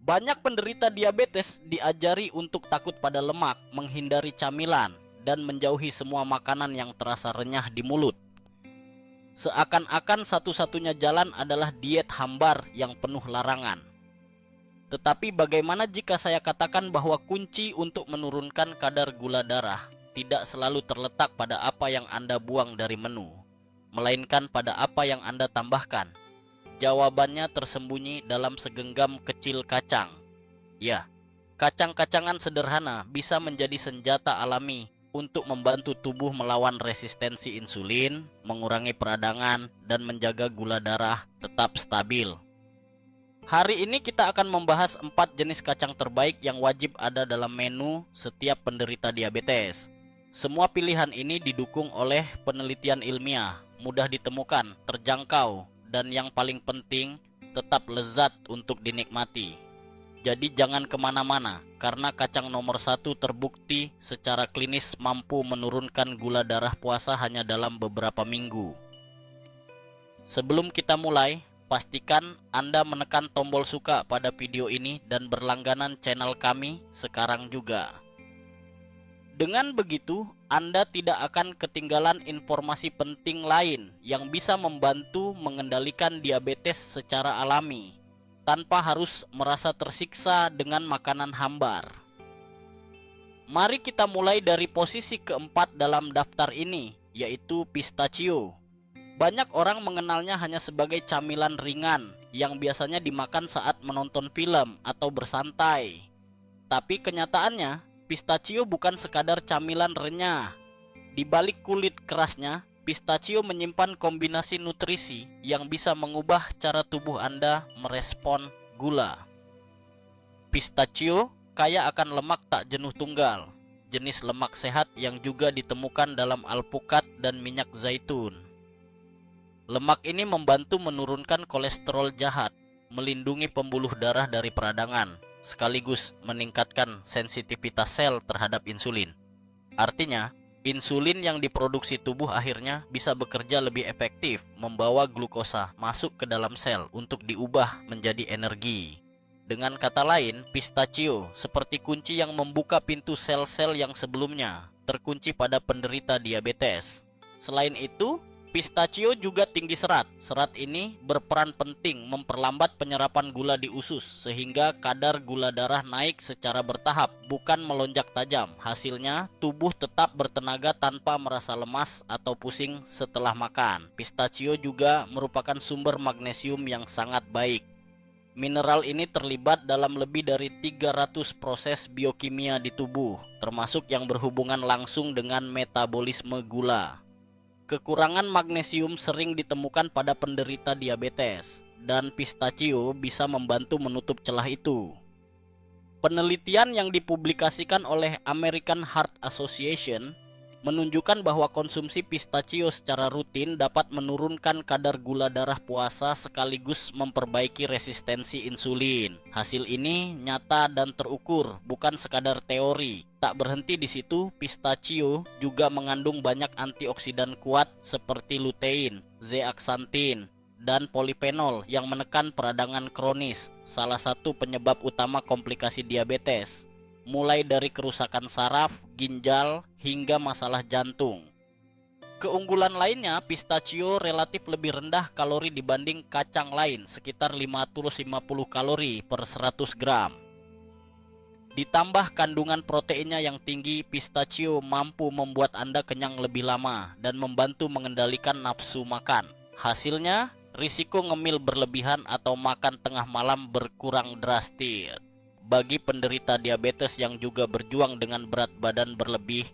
Banyak penderita diabetes diajari untuk takut pada lemak, menghindari camilan, dan menjauhi semua makanan yang terasa renyah di mulut. Seakan-akan satu-satunya jalan adalah diet hambar yang penuh larangan. Tetapi bagaimana jika saya katakan bahwa kunci untuk menurunkan kadar gula darah tidak selalu terletak pada apa yang Anda buang dari menu, melainkan pada apa yang Anda tambahkan? Jawabannya tersembunyi dalam segenggam kecil kacang. Ya, kacang-kacangan sederhana bisa menjadi senjata alami untuk membantu tubuh melawan resistensi insulin, mengurangi peradangan, dan menjaga gula darah tetap stabil. Hari ini kita akan membahas 4 jenis kacang terbaik yang wajib ada dalam menu setiap penderita diabetes. Semua pilihan ini didukung oleh penelitian ilmiah, mudah ditemukan, terjangkau, dan yang paling penting, tetap lezat untuk dinikmati. Jadi jangan kemana-mana, karena kacang nomor 1 terbukti secara klinis mampu menurunkan gula darah puasa hanya dalam beberapa minggu. Sebelum kita mulai, pastikan Anda menekan tombol suka pada video ini dan berlangganan channel kami sekarang juga. Dengan begitu, Anda tidak akan ketinggalan informasi penting lain yang bisa membantu mengendalikan diabetes secara alami, tanpa harus merasa tersiksa dengan makanan hambar. Mari kita mulai dari posisi keempat dalam daftar ini, yaitu pistachio. Banyak orang mengenalnya hanya sebagai camilan ringan yang biasanya dimakan saat menonton film atau bersantai. Tapi kenyataannya, pistachio bukan sekadar camilan renyah. Di balik kulit kerasnya, pistachio menyimpan kombinasi nutrisi yang bisa mengubah cara tubuh Anda merespon gula. Pistachio kaya akan lemak tak jenuh tunggal, jenis lemak sehat yang juga ditemukan dalam alpukat dan minyak zaitun. Lemak ini membantu menurunkan kolesterol jahat, melindungi pembuluh darah dari peradangan, sekaligus meningkatkan sensitivitas sel terhadap insulin. Artinya, insulin yang diproduksi tubuh akhirnya bisa bekerja lebih efektif, membawa glukosa masuk ke dalam sel untuk diubah menjadi energi. Dengan kata lain, pistachio seperti kunci yang membuka pintu sel-sel yang sebelumnya terkunci pada penderita diabetes. Selain itu, pistachio juga tinggi serat. Serat ini berperan penting memperlambat penyerapan gula di usus sehingga kadar gula darah naik secara bertahap, bukan melonjak tajam. Hasilnya, tubuh tetap bertenaga tanpa merasa lemas atau pusing setelah makan. Pistachio juga merupakan sumber magnesium yang sangat baik. Mineral ini terlibat dalam lebih dari 300 proses biokimia di tubuh, termasuk yang berhubungan langsung dengan metabolisme gula. Kekurangan magnesium sering ditemukan pada penderita diabetes, dan pistachio bisa membantu menutup celah itu. Penelitian yang dipublikasikan oleh American Heart Association menunjukkan bahwa konsumsi pistachio secara rutin dapat menurunkan kadar gula darah puasa sekaligus memperbaiki resistensi insulin. Hasil ini nyata dan terukur, bukan sekadar teori. Tak berhenti di situ, pistachio juga mengandung banyak antioksidan kuat seperti lutein, zeaxanthin, dan polifenol yang menekan peradangan kronis, salah satu penyebab utama komplikasi diabetes, mulai dari kerusakan saraf, ginjal, hingga masalah jantung. Keunggulan lainnya, pistachio relatif lebih rendah kalori dibanding kacang lain, sekitar 550 kalori per 100 gram. Ditambah kandungan proteinnya yang tinggi, pistachio mampu membuat Anda kenyang lebih lama dan membantu mengendalikan nafsu makan. Hasilnya, risiko ngemil berlebihan atau makan tengah malam berkurang drastis. Bagi penderita diabetes yang juga berjuang dengan berat badan berlebih,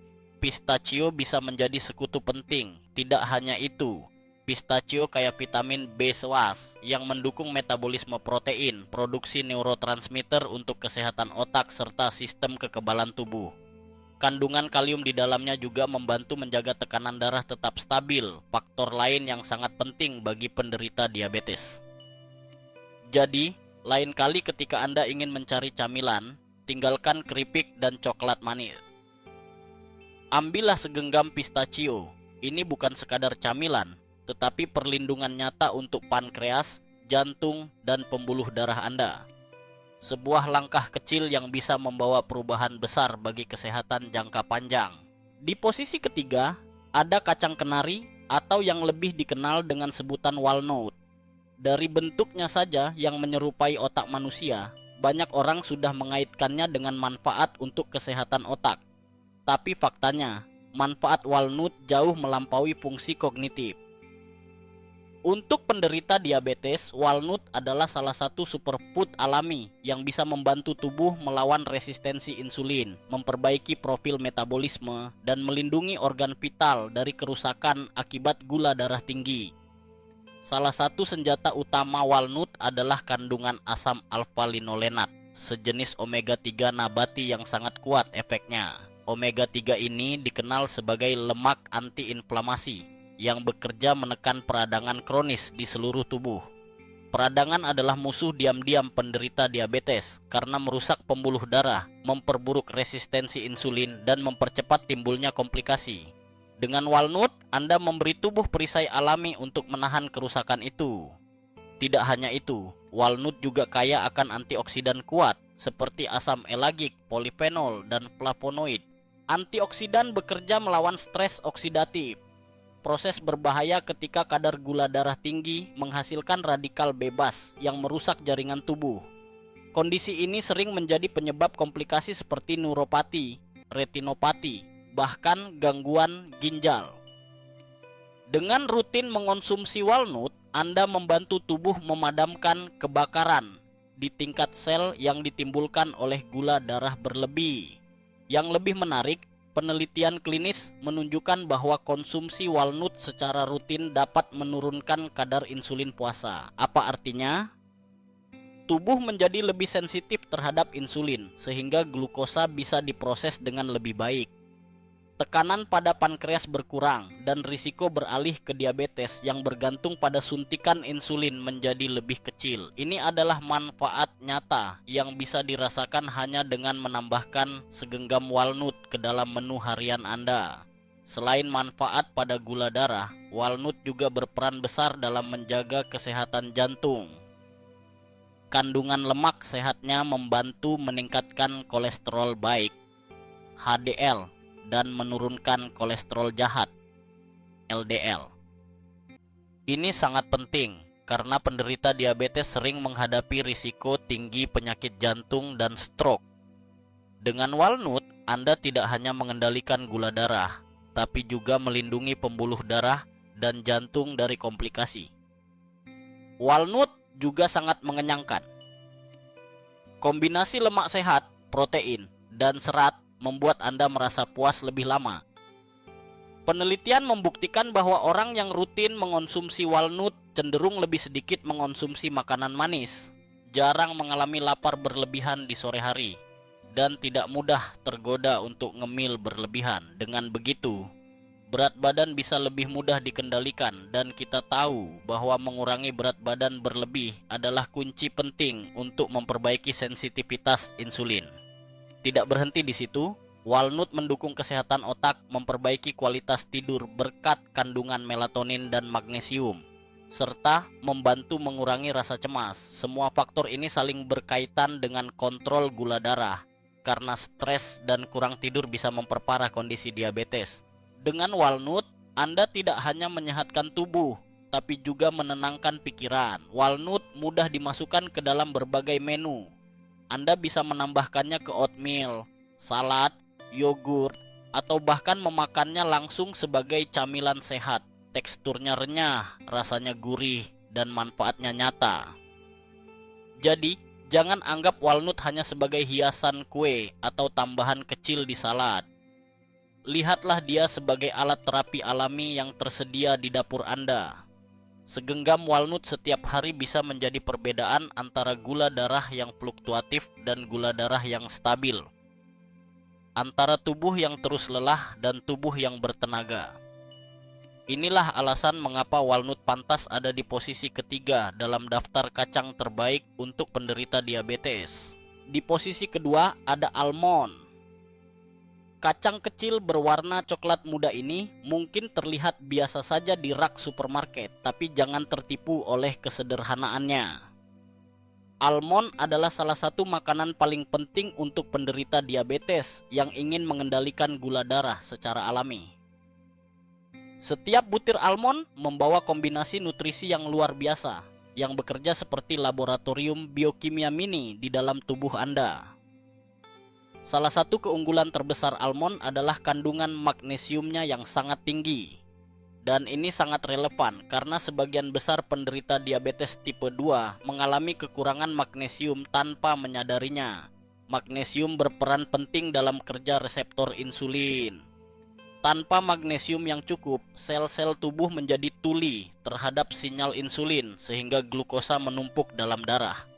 pistachio bisa menjadi sekutu penting. Tidak hanya itu, pistachio kaya vitamin B11 yang mendukung metabolisme protein, produksi neurotransmitter untuk kesehatan otak, serta sistem kekebalan tubuh. Kandungan kalium di dalamnya juga membantu menjaga tekanan darah tetap stabil, faktor lain yang sangat penting bagi penderita diabetes. Jadi, lain kali ketika Anda ingin mencari camilan, tinggalkan keripik dan coklat manis. Ambillah segenggam pistachio. Ini bukan sekadar camilan, tetapi perlindungan nyata untuk pankreas, jantung, dan pembuluh darah Anda. sebuah langkah kecil yang bisa membawa perubahan besar bagi kesehatan jangka panjang. Di posisi ketiga, ada kacang kenari atau yang lebih dikenal dengan sebutan walnut. Dari bentuknya saja yang menyerupai otak manusia, banyak orang sudah mengaitkannya dengan manfaat untuk kesehatan otak. Tapi faktanya, manfaat walnut jauh melampaui fungsi kognitif. Untuk penderita diabetes, walnut adalah salah satu superfood alami yang bisa membantu tubuh melawan resistensi insulin, memperbaiki profil metabolisme, dan melindungi organ vital dari kerusakan akibat gula darah tinggi. Salah satu senjata utama walnut adalah kandungan asam alfa-linolenat, sejenis omega 3 nabati yang sangat kuat efeknya. Omega 3 ini dikenal sebagai lemak antiinflamasi yang bekerja menekan peradangan kronis di seluruh tubuh. Peradangan adalah musuh diam-diam penderita diabetes karena merusak pembuluh darah, memperburuk resistensi insulin, dan mempercepat timbulnya komplikasi. Dengan walnut, Anda memberi tubuh perisai alami untuk menahan kerusakan itu. Tidak hanya itu, walnut juga kaya akan antioksidan kuat seperti asam elagik, polifenol, dan flavonoid. Antioksidan bekerja melawan stres oksidatif, proses berbahaya ketika kadar gula darah tinggi menghasilkan radikal bebas yang merusak jaringan tubuh. Kondisi ini sering menjadi penyebab komplikasi seperti neuropati, retinopati, bahkan gangguan ginjal. Dengan rutin mengonsumsi walnut, Anda membantu tubuh memadamkan kebakaran di tingkat sel yang ditimbulkan oleh gula darah berlebih. Yang lebih menarik, penelitian klinis menunjukkan bahwa konsumsi walnut secara rutin dapat menurunkan kadar insulin puasa. Apa artinya? Tubuh menjadi lebih sensitif terhadap insulin, sehingga glukosa bisa diproses dengan lebih baik. Tekanan pada pankreas berkurang, dan risiko beralih ke diabetes yang bergantung pada suntikan insulin menjadi lebih kecil. Ini adalah manfaat nyata yang bisa dirasakan hanya dengan menambahkan segenggam walnut ke dalam menu harian Anda. Selain manfaat pada gula darah, walnut juga berperan besar dalam menjaga kesehatan jantung. Kandungan lemak sehatnya membantu meningkatkan kolesterol baik, HDL, dan menurunkan kolesterol jahat, LDL. Ini sangat penting karena penderita diabetes sering menghadapi risiko tinggi penyakit jantung dan stroke. Dengan walnut, Anda tidak hanya mengendalikan gula darah, tapi juga melindungi pembuluh darah dan jantung dari komplikasi. Walnut juga sangat mengenyangkan. Kombinasi lemak sehat, protein, dan serat membuat Anda merasa puas lebih lama. Penelitian membuktikan bahwa orang yang rutin mengonsumsi walnut cenderung lebih sedikit mengonsumsi makanan manis, jarang mengalami lapar berlebihan di sore hari, dan tidak mudah tergoda untuk ngemil berlebihan. Dengan begitu, berat badan bisa lebih mudah dikendalikan, dan kita tahu bahwa mengurangi berat badan berlebih adalah kunci penting untuk memperbaiki sensitivitas insulin. Tidak berhenti di situ, walnut mendukung kesehatan otak, memperbaiki kualitas tidur berkat kandungan melatonin dan magnesium, serta membantu mengurangi rasa cemas. Semua faktor ini saling berkaitan dengan kontrol gula darah, karena stres dan kurang tidur bisa memperparah kondisi diabetes. Dengan walnut, Anda tidak hanya menyehatkan tubuh, tapi juga menenangkan pikiran. Walnut mudah dimasukkan ke dalam berbagai menu. Anda bisa menambahkannya ke oatmeal, salad, yogurt, atau bahkan memakannya langsung sebagai camilan sehat. Teksturnya renyah, rasanya gurih, dan manfaatnya nyata. Jadi, jangan anggap walnut hanya sebagai hiasan kue atau tambahan kecil di salad. Lihatlah dia sebagai alat terapi alami yang tersedia di dapur Anda. Segenggam walnut setiap hari bisa menjadi perbedaan antara gula darah yang fluktuatif dan gula darah yang stabil, antara tubuh yang terus lelah dan tubuh yang bertenaga. Inilah alasan mengapa walnut pantas ada di posisi ketiga dalam daftar kacang terbaik untuk penderita diabetes. Di posisi kedua ada almond. Kacang kecil berwarna coklat muda ini mungkin terlihat biasa saja di rak supermarket, tapi jangan tertipu oleh kesederhanaannya. Almond adalah salah satu makanan paling penting untuk penderita diabetes yang ingin mengendalikan gula darah secara alami. Setiap butir almond membawa kombinasi nutrisi yang luar biasa, yang bekerja seperti laboratorium biokimia mini di dalam tubuh Anda. Salah satu keunggulan terbesar almond adalah kandungan magnesiumnya yang sangat tinggi. Dan ini sangat relevan karena sebagian besar penderita diabetes tipe 2 mengalami kekurangan magnesium tanpa menyadarinya. Magnesium berperan penting dalam kerja reseptor insulin. Tanpa magnesium yang cukup, sel-sel tubuh menjadi tuli terhadap sinyal insulin sehingga glukosa menumpuk dalam darah.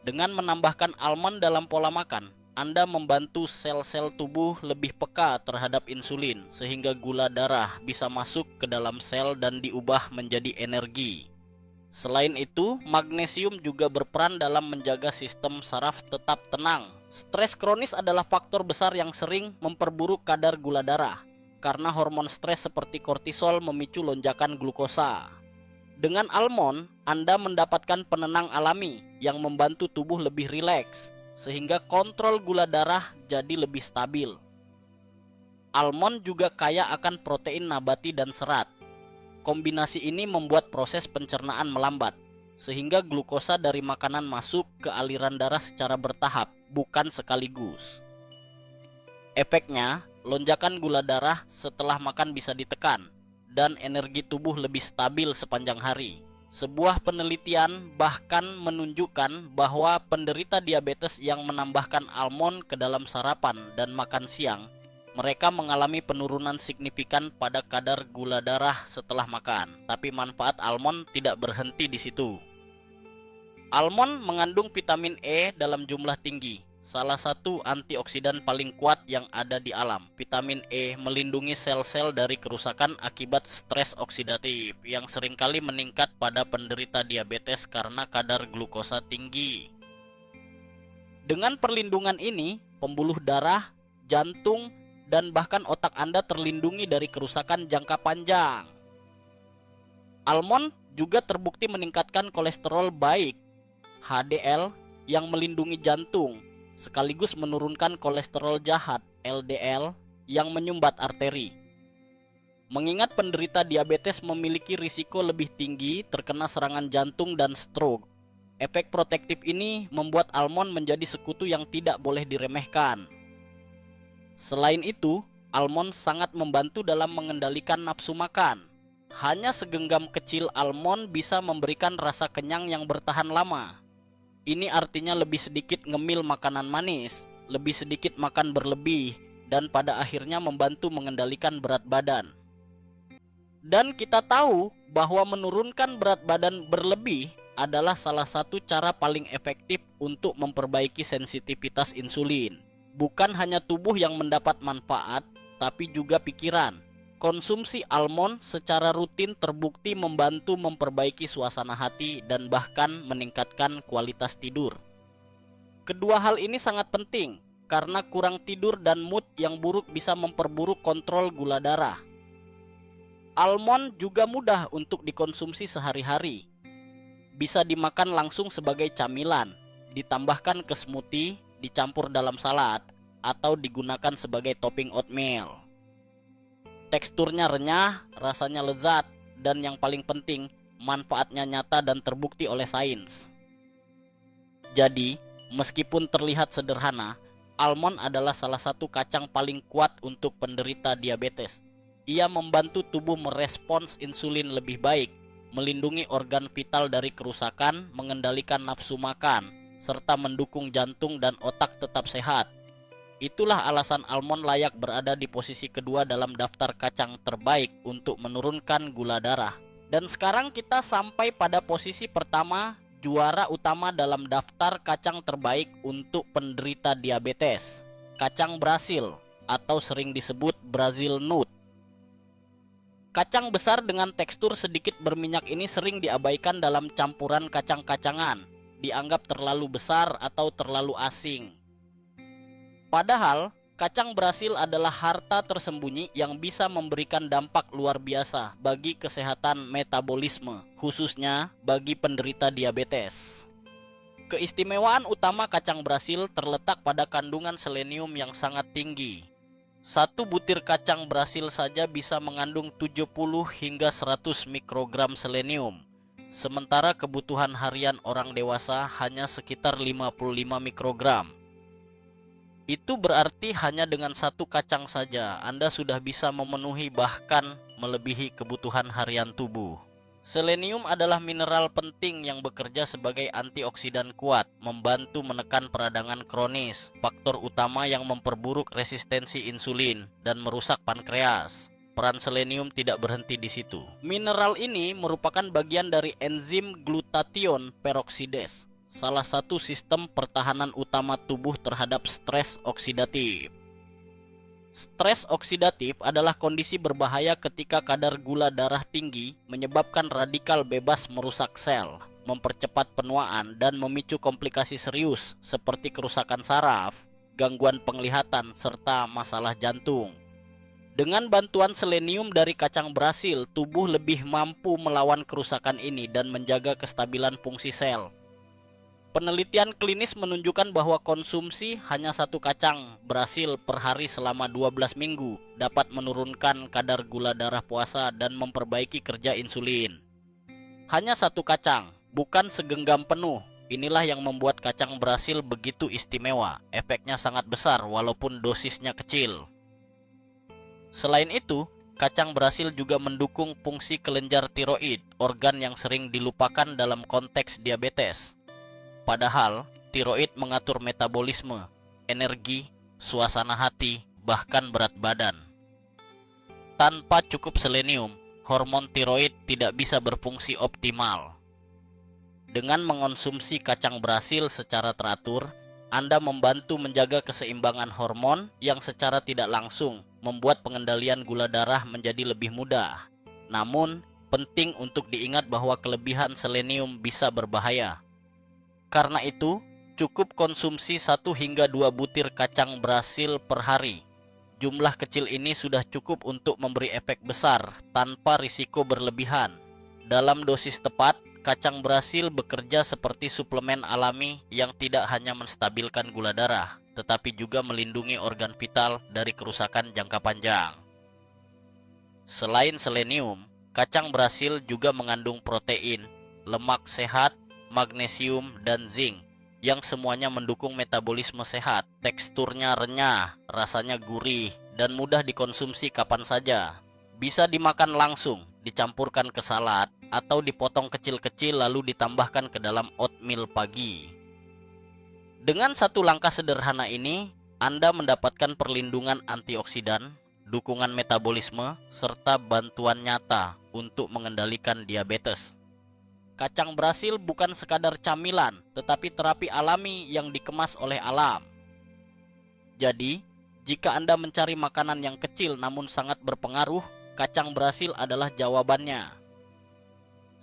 Dengan menambahkan almond dalam pola makan, Anda membantu sel-sel tubuh lebih peka terhadap insulin sehingga gula darah bisa masuk ke dalam sel dan diubah menjadi energi. Selain itu, magnesium juga berperan dalam menjaga sistem saraf tetap tenang. Stres kronis adalah faktor besar yang sering memperburuk kadar gula darah karena hormon stres seperti kortisol memicu lonjakan glukosa. Dengan almond, Anda mendapatkan penenang alami yang membantu tubuh lebih rileks sehingga kontrol gula darah jadi lebih stabil. Almond juga kaya akan protein nabati dan serat. Kombinasi ini membuat proses pencernaan melambat, sehingga glukosa dari makanan masuk ke aliran darah secara bertahap, bukan sekaligus. Efeknya, lonjakan gula darah setelah makan bisa ditekan, dan energi tubuh lebih stabil sepanjang hari. Sebuah penelitian bahkan menunjukkan bahwa penderita diabetes yang menambahkan almond ke dalam sarapan dan makan siang, mereka mengalami penurunan signifikan pada kadar gula darah setelah makan. Tapi manfaat almond tidak berhenti di situ. Almond mengandung vitamin E dalam jumlah tinggi, salah satu antioksidan paling kuat yang ada di alam. Vitamin E melindungi sel-sel dari kerusakan akibat stres oksidatif yang seringkali meningkat pada penderita diabetes karena kadar glukosa tinggi. Dengan perlindungan ini, pembuluh darah, jantung, dan bahkan otak Anda terlindungi dari kerusakan jangka panjang. Almond juga terbukti meningkatkan kolesterol baik, HDL, yang melindungi jantung, sekaligus menurunkan kolesterol jahat LDL yang menyumbat arteri. Mengingat penderita diabetes memiliki risiko lebih tinggi terkena serangan jantung dan stroke, efek protektif ini membuat almond menjadi sekutu yang tidak boleh diremehkan. Selain itu, almond sangat membantu dalam mengendalikan nafsu makan. Hanya segenggam kecil almond bisa memberikan rasa kenyang yang bertahan lama. Ini artinya lebih sedikit ngemil makanan manis, lebih sedikit makan berlebih, dan pada akhirnya membantu mengendalikan berat badan. Dan kita tahu bahwa menurunkan berat badan berlebih adalah salah satu cara paling efektif untuk memperbaiki sensitivitas insulin. Bukan hanya tubuh yang mendapat manfaat, tapi juga pikiran. Konsumsi almond secara rutin terbukti membantu memperbaiki suasana hati dan bahkan meningkatkan kualitas tidur. Kedua hal ini sangat penting karena kurang tidur dan mood yang buruk bisa memperburuk kontrol gula darah. Almond juga mudah untuk dikonsumsi sehari-hari. Bisa dimakan langsung sebagai camilan, ditambahkan ke smoothie, dicampur dalam salad, atau digunakan sebagai topping oatmeal. Teksturnya renyah, rasanya lezat, dan yang paling penting, manfaatnya nyata dan terbukti oleh sains. Jadi, meskipun terlihat sederhana, almond adalah salah satu kacang paling kuat untuk penderita diabetes. Ia membantu tubuh merespons insulin lebih baik, melindungi organ vital dari kerusakan, mengendalikan nafsu makan, serta mendukung jantung dan otak tetap sehat. Itulah alasan almond layak berada di posisi kedua dalam daftar kacang terbaik untuk menurunkan gula darah. Dan sekarang kita sampai pada posisi pertama, juara utama dalam daftar kacang terbaik untuk penderita diabetes. Kacang Brasil atau sering disebut Brazil nut. Kacang besar dengan tekstur sedikit berminyak ini sering diabaikan dalam campuran kacang-kacangan, dianggap terlalu besar atau terlalu asing. Padahal, kacang Brasil adalah harta tersembunyi yang bisa memberikan dampak luar biasa bagi kesehatan metabolisme, khususnya bagi penderita diabetes. Keistimewaan utama kacang Brasil terletak pada kandungan selenium yang sangat tinggi. Satu butir kacang Brasil saja bisa mengandung 70 hingga 100 mikrogram selenium. Sementara kebutuhan harian orang dewasa hanya sekitar 55 mikrogram. Itu berarti hanya dengan satu kacang saja Anda sudah bisa memenuhi bahkan melebihi kebutuhan harian tubuh. Selenium adalah mineral penting yang bekerja sebagai antioksidan kuat, membantu menekan peradangan kronis, faktor utama yang memperburuk resistensi insulin dan merusak pankreas. Peran selenium tidak berhenti di situ. Mineral ini merupakan bagian dari enzim glutathione peroxidase, salah satu sistem pertahanan utama tubuh terhadap stres oksidatif. Stres oksidatif adalah kondisi berbahaya ketika kadar gula darah tinggi menyebabkan radikal bebas merusak sel, mempercepat penuaan, dan memicu komplikasi serius seperti kerusakan saraf, gangguan penglihatan, serta masalah jantung. Dengan bantuan selenium dari kacang Brasil, tubuh lebih mampu melawan kerusakan ini dan menjaga kestabilan fungsi sel. Penelitian klinis menunjukkan bahwa konsumsi hanya satu kacang Brasil per hari selama 12 minggu dapat menurunkan kadar gula darah puasa dan memperbaiki kerja insulin. Hanya satu kacang, bukan segenggam penuh. Inilah yang membuat kacang Brasil begitu istimewa. Efeknya sangat besar walaupun dosisnya kecil. Selain itu, kacang Brasil juga mendukung fungsi kelenjar tiroid, organ yang sering dilupakan dalam konteks diabetes. Padahal, tiroid mengatur metabolisme, energi, suasana hati, bahkan berat badan. Tanpa cukup selenium, hormon tiroid tidak bisa berfungsi optimal. Dengan mengonsumsi kacang Brasil secara teratur, Anda membantu menjaga keseimbangan hormon yang secara tidak langsung membuat pengendalian gula darah menjadi lebih mudah. Namun, penting untuk diingat bahwa kelebihan selenium bisa berbahaya. Karena itu, cukup konsumsi 1 hingga 2 butir kacang Brasil per hari. Jumlah kecil ini sudah cukup untuk memberi efek besar tanpa risiko berlebihan. Dalam dosis tepat, kacang Brasil bekerja seperti suplemen alami yang tidak hanya menstabilkan gula darah, tetapi juga melindungi organ vital dari kerusakan jangka panjang. Selain selenium, kacang Brasil juga mengandung protein, lemak sehat, magnesium, dan zinc yang semuanya mendukung metabolisme sehat. Teksturnya renyah, rasanya gurih, dan mudah dikonsumsi kapan saja. Bisa dimakan langsung, dicampurkan ke salad, atau dipotong kecil-kecil lalu ditambahkan ke dalam oatmeal pagi. Dengan satu langkah sederhana ini, Anda mendapatkan perlindungan antioksidan, dukungan metabolisme, serta bantuan nyata untuk mengendalikan diabetes. Kacang Brasil bukan sekadar camilan, tetapi terapi alami yang dikemas oleh alam. Jadi, jika Anda mencari makanan yang kecil namun sangat berpengaruh, kacang Brasil adalah jawabannya.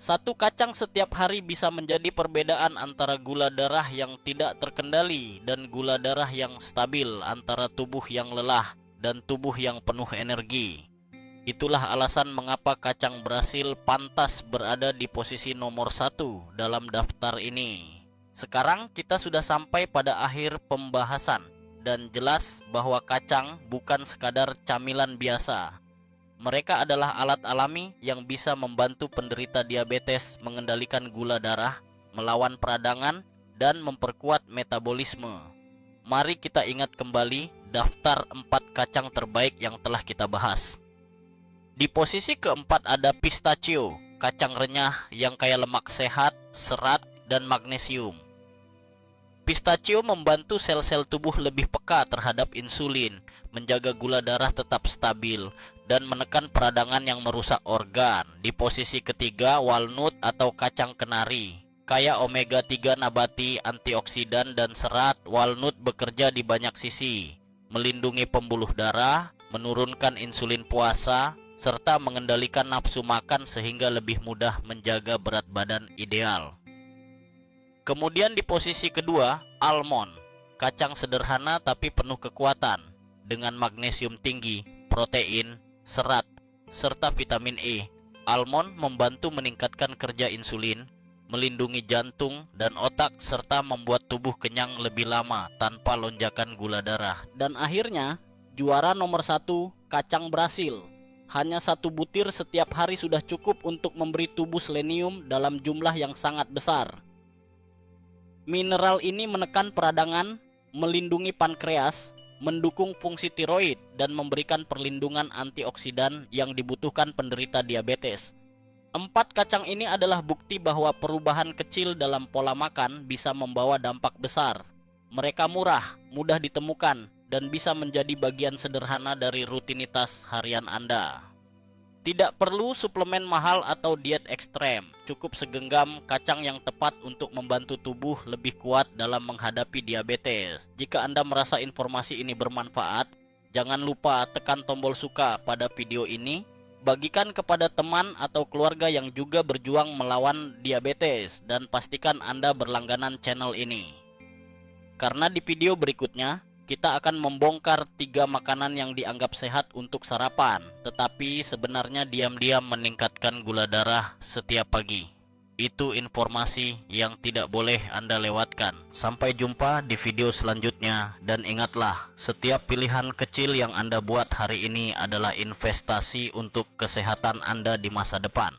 Satu kacang setiap hari bisa menjadi perbedaan antara gula darah yang tidak terkendali dan gula darah yang stabil, antara tubuh yang lelah dan tubuh yang penuh energi. Itulah alasan mengapa kacang Brasil pantas berada di posisi nomor 1 dalam daftar ini. Sekarang kita sudah sampai pada akhir pembahasan dan jelas bahwa kacang bukan sekadar camilan biasa. Mereka adalah alat alami yang bisa membantu penderita diabetes mengendalikan gula darah, melawan peradangan, dan memperkuat metabolisme. Mari kita ingat kembali daftar 4 kacang terbaik yang telah kita bahas. Di posisi keempat ada pistachio, kacang renyah yang kaya lemak sehat, serat, dan magnesium. Pistachio membantu sel-sel tubuh lebih peka terhadap insulin, menjaga gula darah tetap stabil, dan menekan peradangan yang merusak organ. Di posisi ketiga, walnut atau kacang kenari. Kaya omega 3 nabati, antioksidan, dan serat, walnut bekerja di banyak sisi, melindungi pembuluh darah, menurunkan insulin puasa, serta mengendalikan nafsu makan sehingga lebih mudah menjaga berat badan ideal. Kemudian di posisi kedua, almond, kacang sederhana tapi penuh kekuatan, dengan magnesium tinggi, protein, serat, serta vitamin E. Almond membantu meningkatkan kerja insulin, melindungi jantung dan otak, serta membuat tubuh kenyang lebih lama tanpa lonjakan gula darah. Dan akhirnya, juara nomor 1, kacang Brasil. Hanya 1 butir setiap hari sudah cukup untuk memberi tubuh selenium dalam jumlah yang sangat besar. Mineral ini menekan peradangan, melindungi pankreas, mendukung fungsi tiroid, dan memberikan perlindungan antioksidan yang dibutuhkan penderita diabetes. 4 kacang ini adalah bukti bahwa perubahan kecil dalam pola makan bisa membawa dampak besar. Mereka murah, mudah ditemukan, dan bisa menjadi bagian sederhana dari rutinitas harian Anda. Tidak perlu suplemen mahal atau diet ekstrem, cukup segenggam kacang yang tepat untuk membantu tubuh lebih kuat dalam menghadapi diabetes. Jika Anda merasa informasi ini bermanfaat, jangan lupa tekan tombol suka pada video ini, bagikan kepada teman atau keluarga yang juga berjuang melawan diabetes, dan pastikan Anda berlangganan channel ini. Karena di video berikutnya, kita akan membongkar 3 makanan yang dianggap sehat untuk sarapan, tetapi sebenarnya diam-diam meningkatkan gula darah setiap pagi. Itu informasi yang tidak boleh Anda lewatkan. Sampai jumpa di video selanjutnya, dan ingatlah, setiap pilihan kecil yang Anda buat hari ini adalah investasi untuk kesehatan Anda di masa depan.